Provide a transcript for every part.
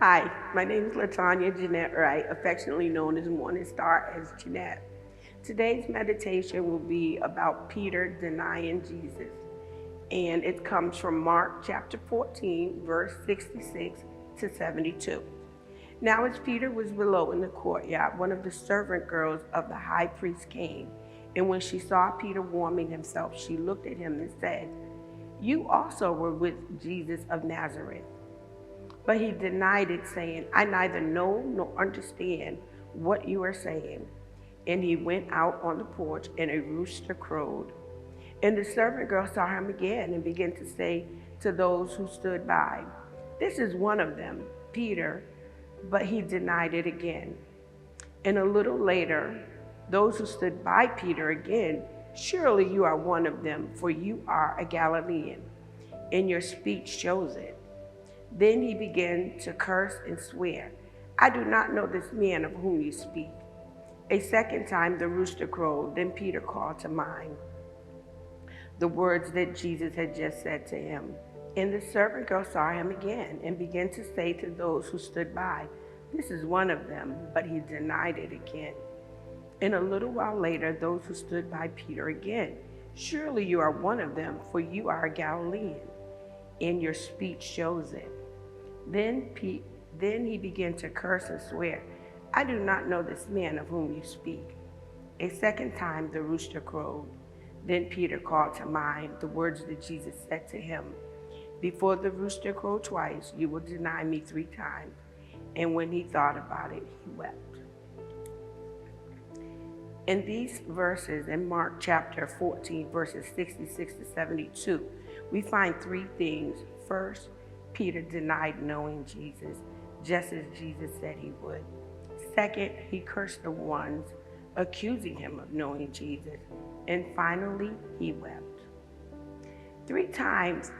Hi, my name is LaTanya Jeanette Wright, affectionately known as Morning Star as Jeanette. Today's meditation will be about Peter denying Jesus, and it comes from Mark chapter 14, verse 66 to 72. Now, as Peter was below in the courtyard, one of the servant girls of the high priest came, and when she saw Peter warming himself, she looked at him and said, "You also were with Jesus of Nazareth." But he denied it, saying, "I neither know nor understand what you are saying." And he went out on the porch, and a rooster crowed. And the servant girl saw him again and began to say to those who stood by, "This is one of them, Peter." But he denied it again. And a little later, those who stood by Peter again, "Surely you are one of them, for you are a Galilean, and your speech shows it." Then he began to curse and swear, "I do not know this man of whom you speak." A second time the rooster crowed. Then Peter called to mind the words that Jesus had just said to him. And the servant girl saw him again and began to say to those who stood by, "This is one of them." But he denied it again. And a little while later, those who stood by Peter again, "Surely you are one of them, for you are a Galilean, and your speech shows it." Then he began to curse and swear, "I do not know this man of whom you speak." A second time the rooster crowed. Then Peter called to mind the words that Jesus said to him, "Before the rooster crow twice, you will deny me 3 times." And when he thought about it, he wept. In these verses, in Mark chapter 14, verses 66 to 72, we find 3 things. First, Peter denied knowing Jesus, just as Jesus said he would. Second, he cursed the ones accusing him of knowing Jesus. And finally, he wept. 3 times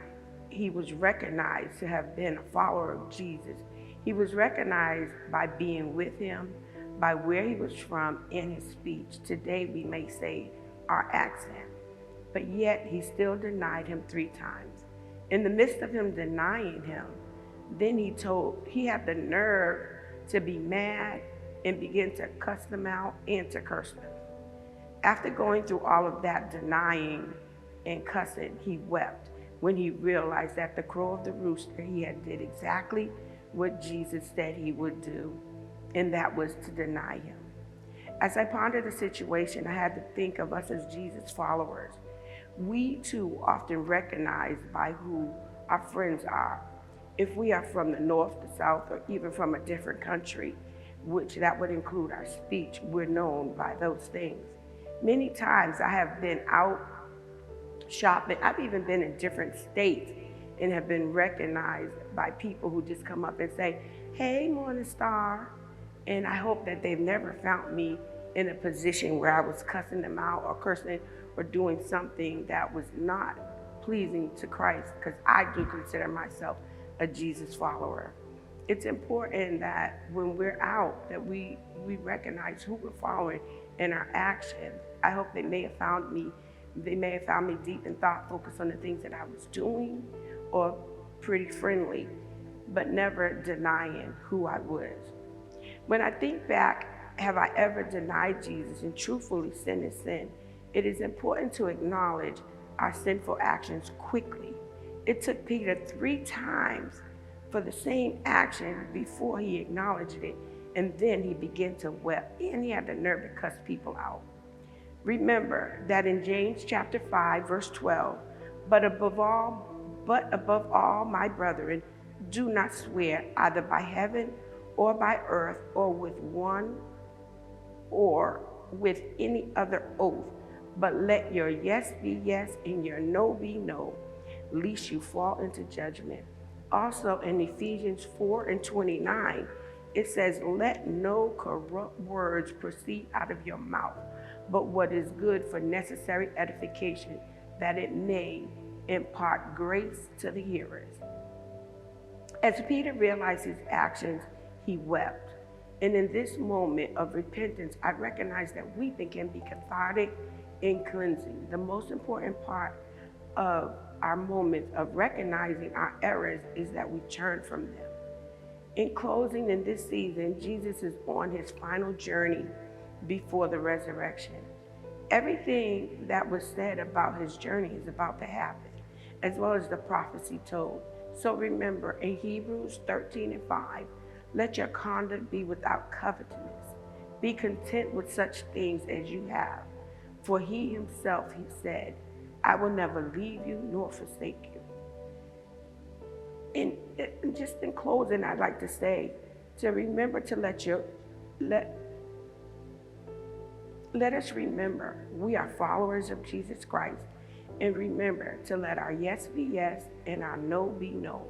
he was recognized to have been a follower of Jesus. He was recognized by being with him, by where he was from, and his speech. Today we may say our accent. But yet he still denied him 3 times. In the midst of him denying him, then he had the nerve to be mad and begin to cuss them out and to curse them. After going through all of that denying and cussing, he wept when he realized that the crow of the rooster, he had did exactly what Jesus said he would do, and that was to deny him. As I pondered the situation, I had to think of us as Jesus followers. We too often recognize by who our friends are. If we are from the north, the south, or even from a different country, which that would include our speech, we're known by those things. Many times I have been out shopping. I've even been in different states and have been recognized by people who just come up and say, "Hey, Morning Star." And I hope that they've never found me in a position where I was cussing them out or cursing or doing something that was not pleasing to Christ, because I do consider myself a Jesus follower. It's important that when we're out that we recognize who we're following in our actions. I hope they may have found me deep in thought, focused on the things that I was doing, or pretty friendly, but never denying who I was. When I think back, have I ever denied Jesus? And truthfully, sin is sin. It is important to acknowledge our sinful actions quickly. It took Peter 3 times for the same action before he acknowledged it, and then he began to weep, and he had the nerve to cuss people out. Remember that in James chapter 5, verse 12, but above all, my brethren, do not swear either by heaven or by earth or with one or with any other oath, but let your yes be yes and your no be no, lest you fall into judgment. Also in Ephesians 4:29, it says, "Let no corrupt words proceed out of your mouth, but what is good for necessary edification, that it may impart grace to the hearers." As Peter realized his actions, he wept. And in this moment of repentance, I recognize that weeping can be cathartic and cleansing. The most important part of our moment of recognizing our errors is that we turn from them. In closing, in this season, Jesus is on his final journey before the resurrection. Everything that was said about his journey is about to happen, as well as the prophecy told. So remember, in Hebrews 13:5, let your conduct be without covetousness. Be content with such things as you have. For he himself, he said, I will never leave you nor forsake you. And just in closing, I'd like to say to remember to let us remember we are followers of Jesus Christ, and remember to let our yes be yes and our no be no.